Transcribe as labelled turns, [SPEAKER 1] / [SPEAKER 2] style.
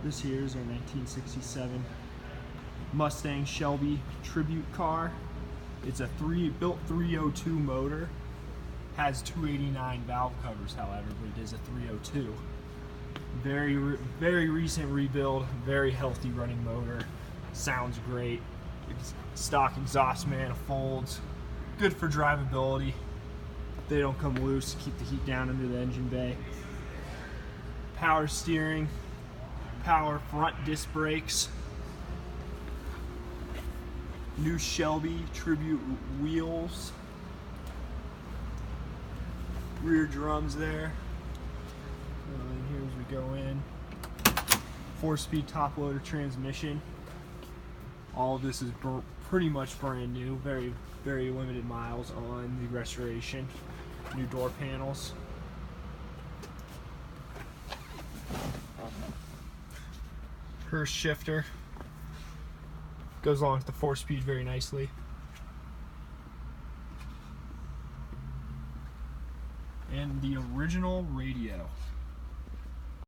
[SPEAKER 1] This here is our 1967 Mustang Shelby tribute car. It's a built 302 motor. Has 289 valve covers, however, but it is a 302. Very recent rebuild. Very healthy running motor. Sounds great. Stock exhaust manifolds. Good for drivability. They don't come loose. Keep the heat down under the engine bay. Power steering. Power front disc brakes. New Shelby tribute wheels. Rear drums there. And here as we go in. 4-speed top loader transmission. All of this is pretty much brand new. Very limited miles on the restoration. New door panels. Hurst shifter. Goes along with the 4-speed very nicely. And the original radio.